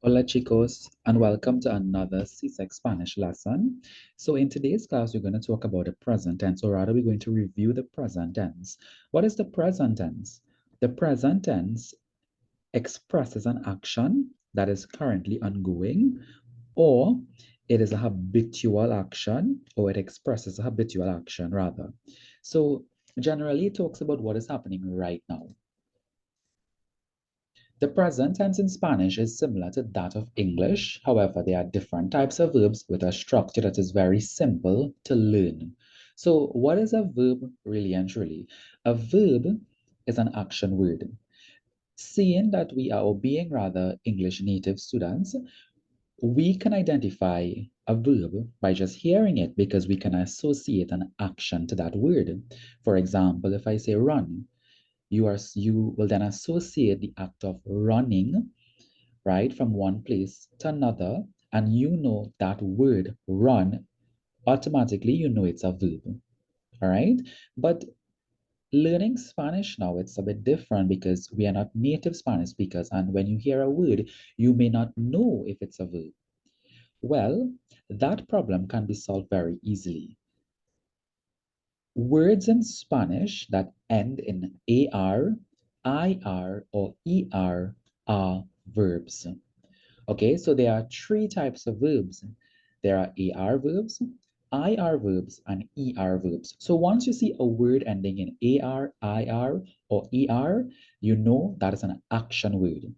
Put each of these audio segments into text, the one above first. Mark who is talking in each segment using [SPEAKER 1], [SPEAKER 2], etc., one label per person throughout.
[SPEAKER 1] Hola chicos, and welcome to another CSEC Spanish lesson. So in today's class, we're going to talk about the present tense, or rather we're going to review the present tense. What is the present tense? The present tense expresses an action that is currently ongoing, or it is a habitual action, or it expresses a habitual action rather. So generally it talks about what is happening right now. The present tense in Spanish is similar to that of English. However, there are different types of verbs with a structure that is very simple to learn. So what is a verb really and truly? A verb is an action word. Seeing that we are, or being rather, English native students, we can identify a verb by just hearing it because we can associate an action to that word. For example, if I say run, you will then associate the act of running, right, from one place to another, and you know that word run, automatically you know it's a verb. All right. But learning Spanish now, it's a bit different because we are not native Spanish speakers, and when you hear a word, you may not know if it's a verb. Well, that problem can be solved very easily. Words in Spanish that end in AR, IR, or ER are verbs. Okay, so there are three types of verbs. There are AR verbs, IR verbs, and ER verbs. So once you see a word ending in AR, IR, or ER, you know that is an action word.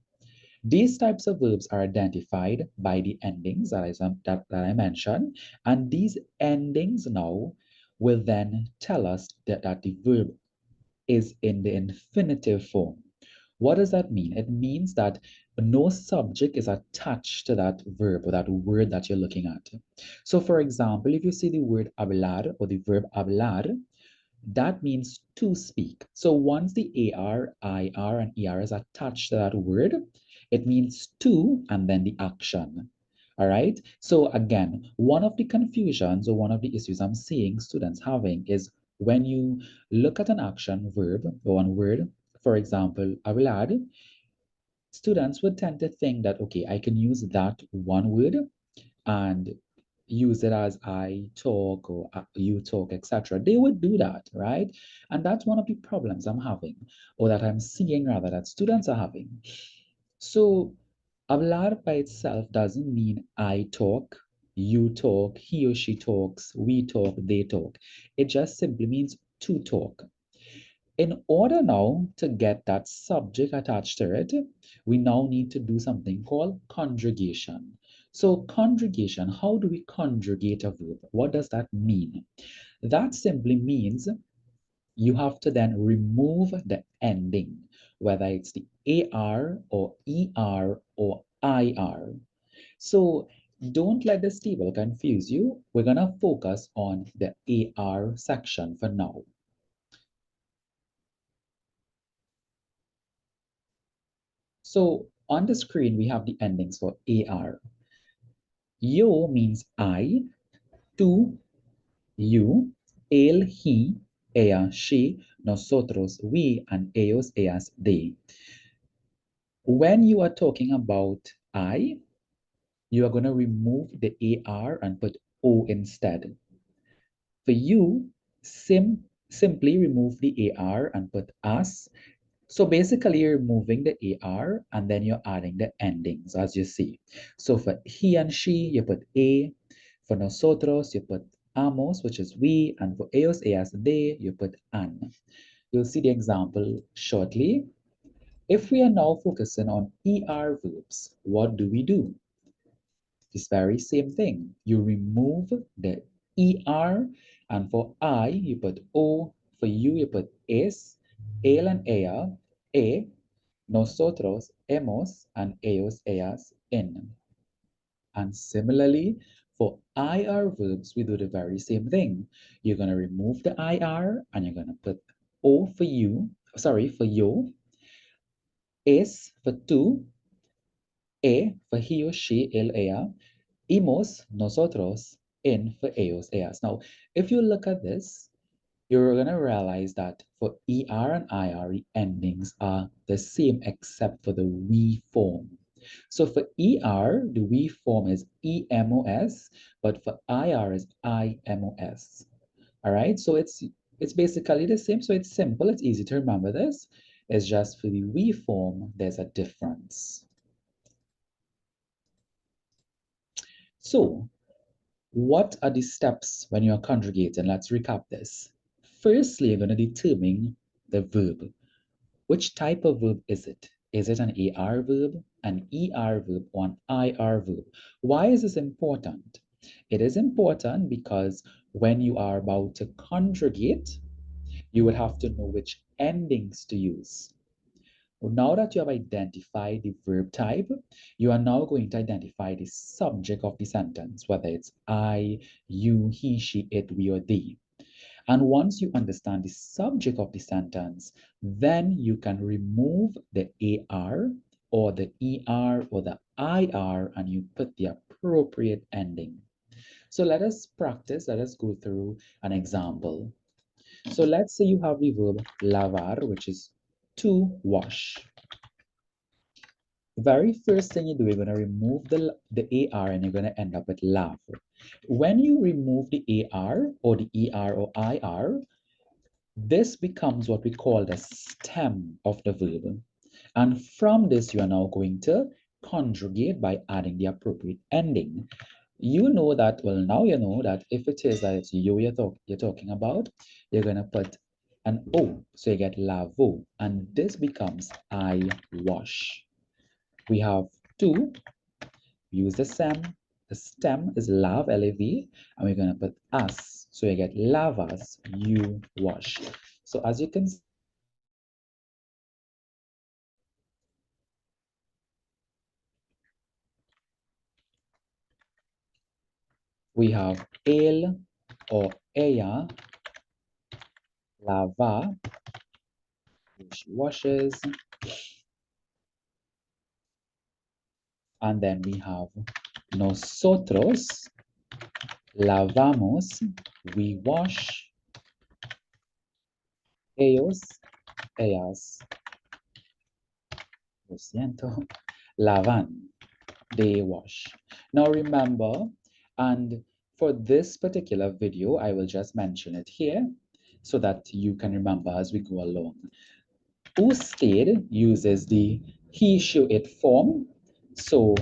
[SPEAKER 1] These types of verbs are identified by the endings that I mentioned, and these endings now will then tell us that the verb is in the infinitive form. What does that mean? It means that no subject is attached to that verb or that word that you're looking at. So, for example, if you see the word hablar or the verb hablar, that means to speak. So once the AR, IR, and ER is attached to that word, it means to and then the action. All right. So again, one of the confusions or one of the issues I'm seeing students having is when you look at an action verb or one word, for example, hablar, students would tend to think that, okay, I can use that one word and use it as I talk or you talk, etc. They would do that, right? And that's one of the problems I'm having, or that I'm seeing rather, that students are having. So, hablar by itself doesn't mean I talk, you talk, he or she talks, we talk, they talk. It just simply means to talk. In order now to get that subject attached to it, we now need to do something called conjugation. So conjugation, how do we conjugate a verb? What does that mean? That simply means you have to then remove the ending, whether it's the AR or ER or IR. So don't let this table confuse you. We're going to focus on the AR section for now. So on the screen, we have the endings for AR. Yo means I, tú, you, él, he, ella, she, nosotros, we, and ellos, ellas, they. When you are talking about I, you are going to remove the AR and put O instead. For you, simply remove the AR and put us. So basically, you're removing the AR and then you're adding the endings, as you see. So for he and she, you put A. For nosotros, you put amos, which is we. And for ellos, ellas, they, you put an. You'll see the example shortly. If we are now focusing on ER verbs, what do we do? This very same thing. You remove the ER, and for I, you put O. For you put es, él and ella, e, nosotros, hemos, and ellos, ellas, en. And similarly, for IR verbs, we do the very same thing. You're going to remove the IR and you're going to put O for you, sorry, for yo, es for tú, e for he or she, él, ella, hemos, nosotros, en for ellos, ellas. Now, if you look at this, you're going to realize that for ER and IR, the endings are the same except for the we form. So for ER, the we form is EMOS, but for IR is IMOS. All right, so it's basically the same. So it's simple, it's easy to remember this. It's just for the we form, there's a difference. So what are the steps when you're conjugating? Let's recap this. Firstly, you're going to determine the verb. Which type of verb is it? Is it an AR verb, an ER verb, or an IR verb? Why is this important? It is important because when you are about to conjugate, you would have to know which endings to use. Now that you have identified the verb type, you are now going to identify the subject of the sentence, whether it's I, you, he, she, it, we, or they. And once you understand the subject of the sentence, then you can remove the AR or the ER or the IR and you put the appropriate ending. So let us practice, let us go through an example. So let's say you have the verb lavar, which is to wash. The very first thing you do, you're going to remove the AR and you're going to end up with lav. When you remove the AR or the ER or IR, this becomes what we call the stem of the verb. And from this, you are now going to conjugate by adding the appropriate ending. You know that, well, now you know that if it is that it's you you're talking about, you're going to put an O. So you get lavo. And this becomes I wash. We have two. Use the stem. The stem is lav, L-A-V, and we're going to put us. So you get lavas, you wash. So as you can see, we have el or ella, lava, which washes, and then we have nosotros, lavamos, we wash, ellos, ellas, lo siento, lavan, they wash. Now remember, and for this particular video, I will just mention it here so that you can remember as we go along. Usted uses the he, she, it form, so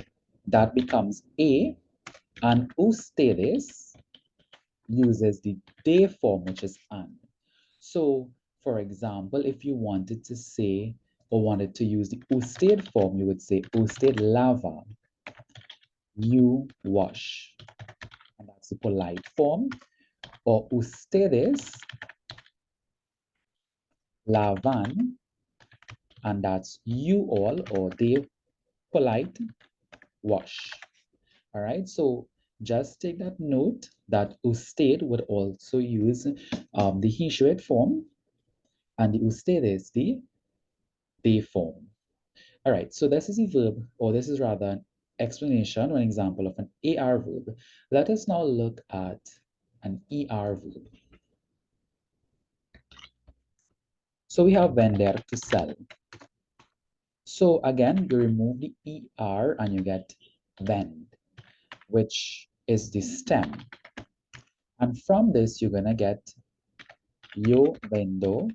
[SPEAKER 1] that becomes a, and ustedes uses the they form, which is an. So, for example, if you wanted to say or wanted to use the usted form, you would say usted lava, you wash. And that's the polite form. Or ustedes lavan, and that's you all or they polite wash. All right, so just take that note that usted would also use the he, she, it form, and the ustedes, the they form. All right, so this is a verb, or this is rather an explanation or an example of an AR verb. Let us now look at an ER verb. So we have vender, to sell. So again, you remove the ER and you get vend, which is the stem. And from this, you're gonna get yo vendo,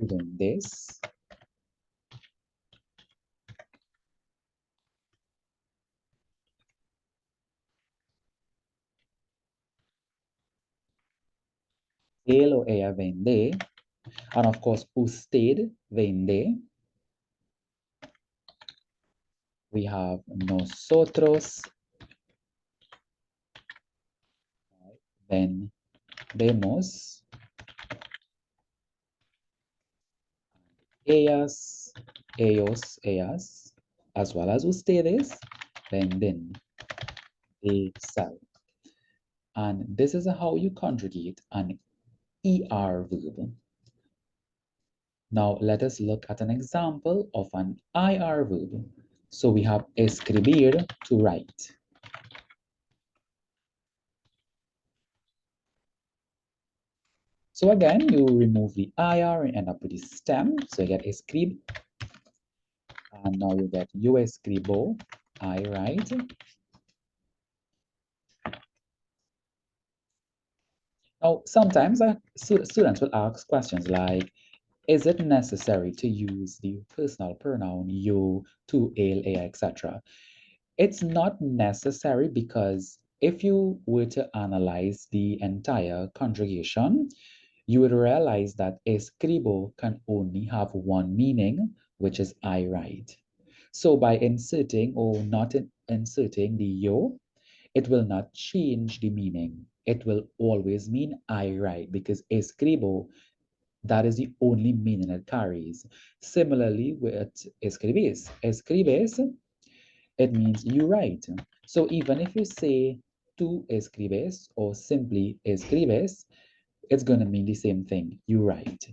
[SPEAKER 1] doing this. Él o ella vende. And of course, usted vende. We have nosotros vendemos. Ellas, ellos, ellas, as well as ustedes venden. They sell. And this is how you conjugate an ER verb. Now let us look at an example of an IR verb. So we have escribir, to write. So again, you remove the IR and end up with the stem. So you get escribe, and now you get yo escribo, I write. Now, sometimes students will ask questions like, is it necessary to use the personal pronoun you, to, ele, etc.? It's not necessary because if you were to analyze the entire conjugation, you would realize that escribo can only have one meaning, which is I write. So by inserting or not inserting the yo, it will not change the meaning. It will always mean I write because escribo, that is the only meaning it carries. Similarly with escribes. Escribes, it means you write. So even if you say tú escribes or simply escribes, it's going to mean the same thing. You write.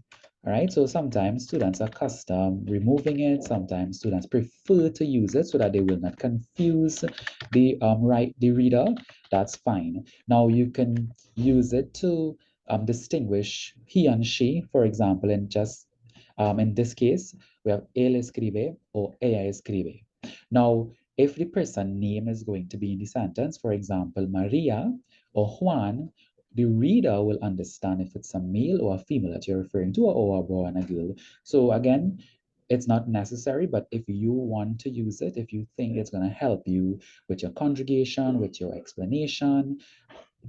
[SPEAKER 1] All right. So sometimes students are accustomed removing it. Sometimes students prefer to use it so that they will not confuse the reader. That's fine. Now you can use it to distinguish he and she, for example, and just in this case, we have él escribe or ella escribe. Now, if the person name is going to be in the sentence, for example, Maria or Juan, the reader will understand if it's a male or a female that you're referring to, or a boy and a girl. So again, it's not necessary, but if you want to use it, if you think it's going to help you with your conjugation, with your explanation,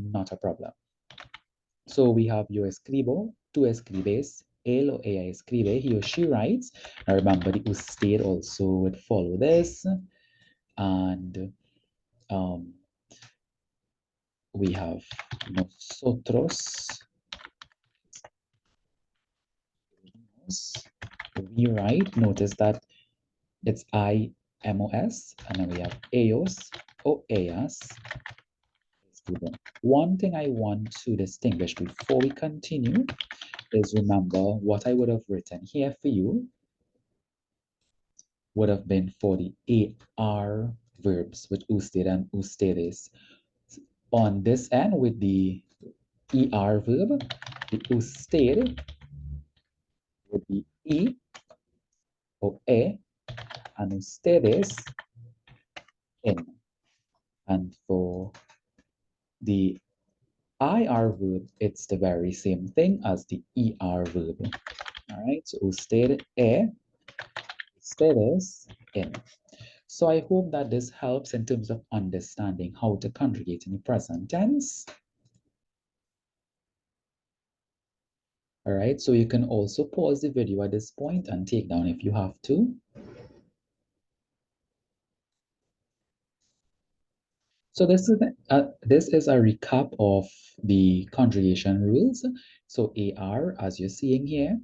[SPEAKER 1] not a problem. So we have yo escribo, tú escribes, él o ella escribe, he or she writes. Now remember, the usted also would follow this. And we have nosotros, we write. Notice that it's IMOS, and then we have EOS or EAS. One thing I want to distinguish before we continue is, remember what I would have written here for you would have been for the AR verbs, which usted and ustedes. On this end, with the ER verb, the usted would be E or E, and ustedes in. And for the IR verb, it's the very same thing as the ER verb. All right, so usted ustedes in. So I hope that this helps in terms of understanding how to conjugate in the present tense. All right, so you can also pause the video at this point and take down if you have to. So this is a recap of the conjugation rules. So AR, as you're seeing here,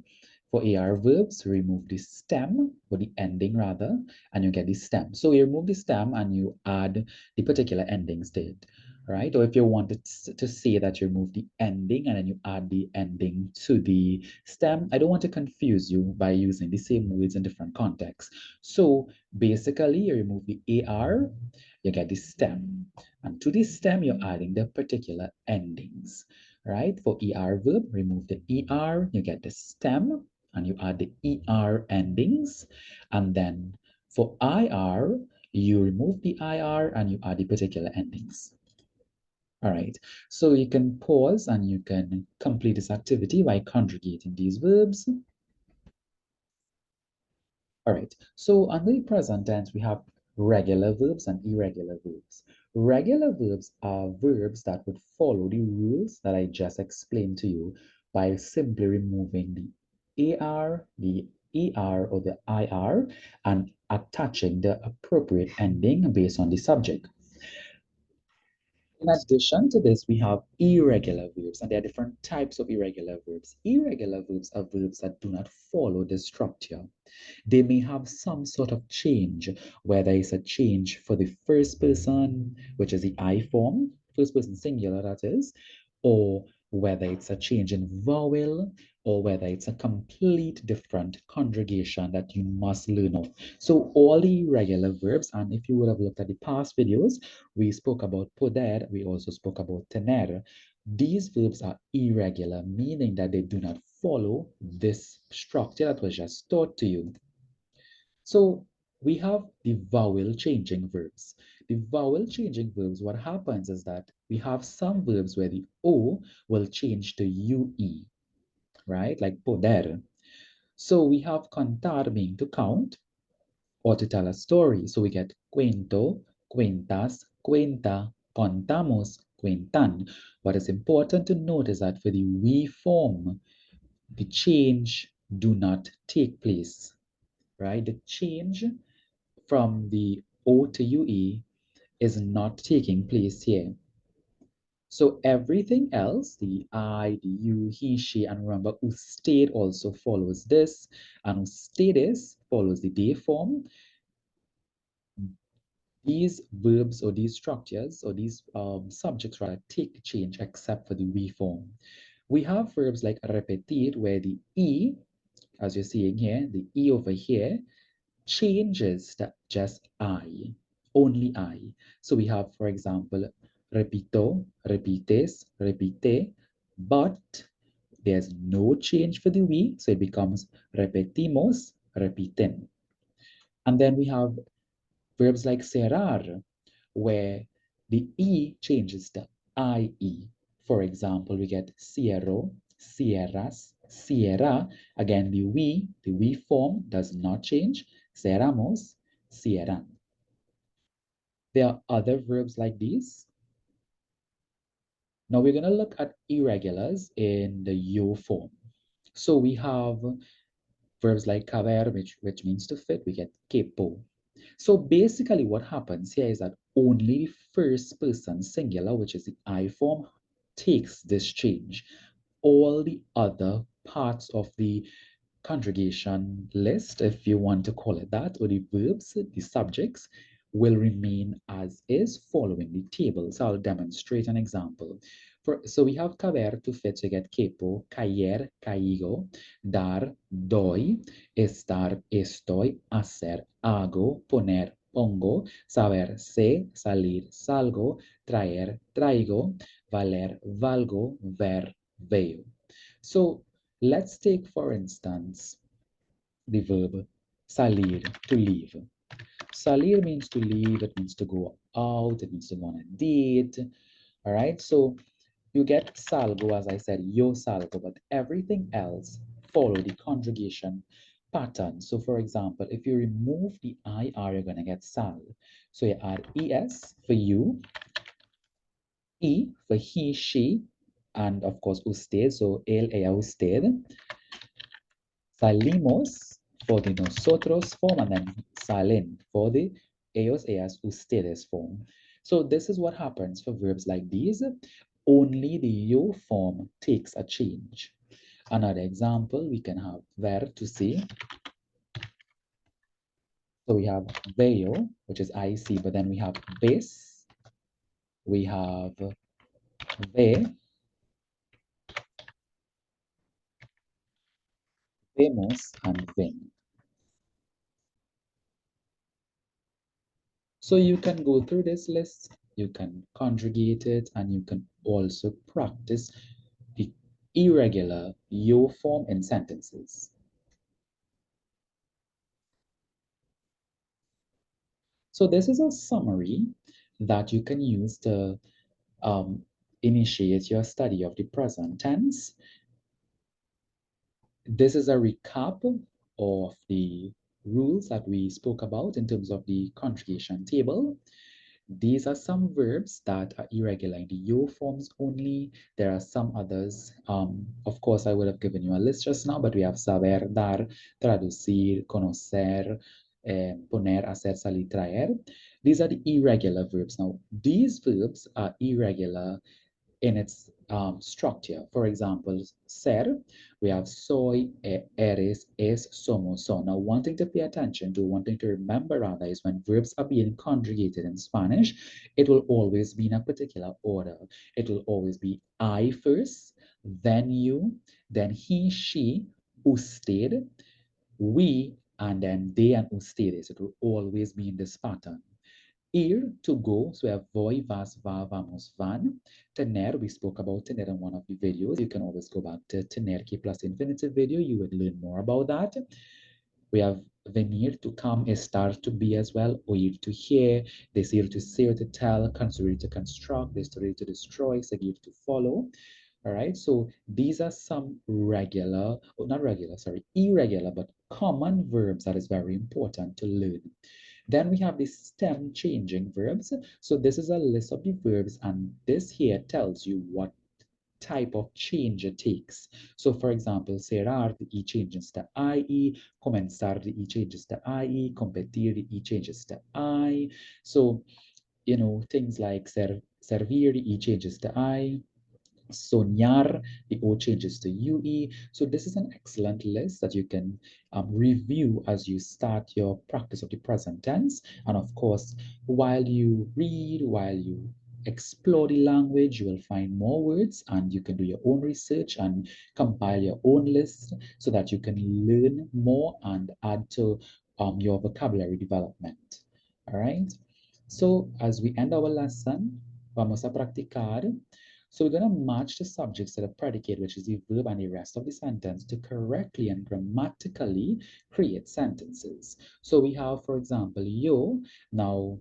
[SPEAKER 1] for AR verbs, remove the stem, or the ending rather, and you get the stem. So you remove the stem and you add the particular endings to it, right? Or if you wanted to say that you remove the ending and then you add the ending to the stem, I don't want to confuse you by using the same words in different contexts. So basically, you remove the AR, you get the stem. And to this stem, you're adding the particular endings, right? For ER verb, remove the ER, you get the stem, and you add the ER endings. And then for IR, you remove the IR and you add the particular endings. All right, so you can pause and you can complete this activity by conjugating these verbs. All right, so under the present tense, we have regular verbs and irregular verbs. Regular verbs are verbs that would follow the rules that I just explained to you by simply removing the AR, the ER, or the IR and attaching the appropriate ending based on the subject. In addition to this, we have irregular verbs, and there are different types of irregular verbs. Irregular verbs are verbs that do not follow the structure. They may have some sort of change, whether it's a change for the first person, which is the I form, first person singular, that is, or whether it's a change in vowel, or whether it's a complete different conjugation that you must learn of. So all the irregular verbs, and if you would have looked at the past videos, we spoke about poder, we also spoke about tener. These verbs are irregular, meaning that they do not follow this structure that was just taught to you. So we have the vowel changing verbs. The vowel changing verbs, what happens is that we have some verbs where the O will change to UE, right? Like poder. So we have contar being to count or to tell a story. So we get cuento, cuentas, cuenta, contamos, cuentan. What is important to note is that for the we form, the change do not take place, right? The change from the O to UE is not taking place here. So everything else, the I, the you, he, she, and remember, usted also follows this, and ustedes follows the they form. These verbs or these structures or these subjects rather take change except for the we form. We have verbs like repetir, where the E, as you're seeing here, the E over here changes to just I, only I. So we have, for example, repito, repites, repite, but there's no change for the we, so it becomes repetimos, repiten. And then we have verbs like cerrar, where the E changes to IE. For example, we get cierro, cierras, cierra. Again, the we form does not change. Cerramos, cierran. There are other verbs like these. Now we're going to look at irregulars in the yo form. So we have verbs like caber, which means to fit. We get capo. So basically what happens here is that only the first person singular, which is the I form, takes this change. All the other parts of the conjugation list, if you want to call it that, or the verbs, the subjects, will remain as is following the table. So I'll demonstrate an example. So we have caber to fit, so you get capo, caer, caigo, dar, doy, estar, estoy, hacer, hago, poner, pongo, saber, sé, salir, salgo, traer, traigo, valer, valgo, ver, veo. So let's take, for instance, the verb salir, to leave. Salir means to leave, it means to go out, it means to go on a date. All right, so you get salgo, as I said, yo salgo, but everything else follow the conjugation pattern. So for example, if you remove the IR, you're going to get sal. So you add ES for you, E for he, she, and of course usted, so él, ella, usted. Salimos for the nosotros form, and then salen for the ellos, ellas, ustedes form. So this is what happens for verbs like these. Only the yo form takes a change. Another example, we can have ver, to see. So we have veo, which is I see, but then we have ves, we have ve, vemos, and ven. So you can go through this list, you can conjugate it, and you can also practice the irregular yo form in sentences. So this is a summary that you can use to initiate your study of the present tense. This is a recap of the rules that we spoke about in terms of the conjugation table. These are some verbs that are irregular in the yo forms only. There are some others. Of course, I would have given you a list just now, but we have saber, dar, traducir, conocer, poner, hacer, salir, traer. These are the irregular verbs. Now, these verbs are irregular in its structure. For example, ser, we have soy, eres, es, somos, so. Now, one thing to pay attention to, one thing to remember rather, is when verbs are being conjugated in Spanish, it will always be in a particular order. It will always be I first, then you, then he, she, usted, we, and then they and ustedes. It will always be in this pattern. Ir, to go. So we have voy, vas, va, vamos, van. Tener, we spoke about tener in one of the videos. You can always go back to tener que plus infinitive video. You would learn more about that. We have venir, to come, estar, to be as well, oír, to hear, decir, to say or to tell, construir, to construct, destruir, to destroy, seguir, to follow. All right, so these are some regular, or not regular, sorry, irregular, but common verbs that is very important to learn. Then we have the stem changing verbs. So this is a list of the verbs, and this here tells you what type of change it takes. So for example, cerrar, the E changes to IE, comenzar, the E changes to IE, competir, the E changes to I. So, things like servir, the E changes to I, soñar, the O changes to UE. So this is an excellent list that you can review as you start your practice of the present tense. And of course, while you read, while you explore the language, you will find more words and you can do your own research and compile your own list so that you can learn more and add to your vocabulary development. All right. So as we end our lesson, vamos a practicar. So we're going to match the subjects to the predicate, which is the verb, and the rest of the sentence to correctly and grammatically create sentences. So we have, for example, yo. Now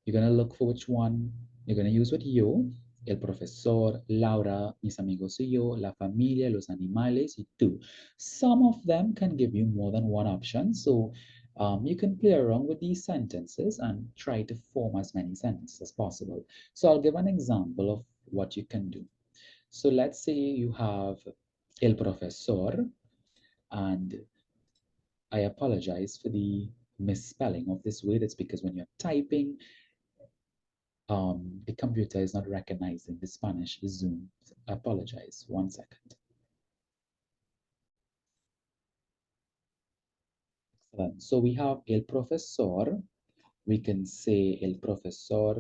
[SPEAKER 1] you're going to look for which one you're going to use with yo. El profesor, Laura, mis amigos y yo, la familia, los animales, y tú. Some of them can give you more than one option. So you can play around with these sentences and try to form as many sentences as possible. So I'll give an example of what you can do. So let's say you have el profesor, and I apologize for the misspelling of this word. It's because when you're typing, the computer is not recognizing the Spanish Zoom. I apologize. 1 second. Excellent. So we have el profesor. We can say el profesor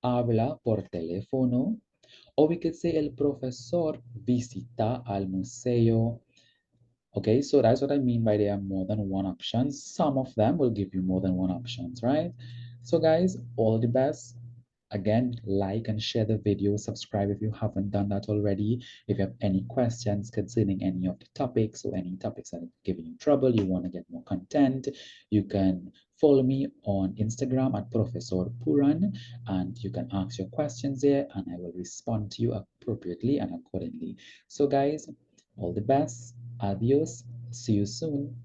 [SPEAKER 1] habla por teléfono, or we could say el profesor visita al museo. Okay, so that's what I mean by there are more than one options. Some of them will give you more than one options, right? So guys, all the best. Again, like and share the video, subscribe if you haven't done that already. If you have any questions concerning any of the topics or any topics that are giving you trouble, you want to get more content, you can follow me on Instagram at Professor Puran, and you can ask your questions there and I will respond to you appropriately and accordingly. So guys, all the best. Adios. See you soon.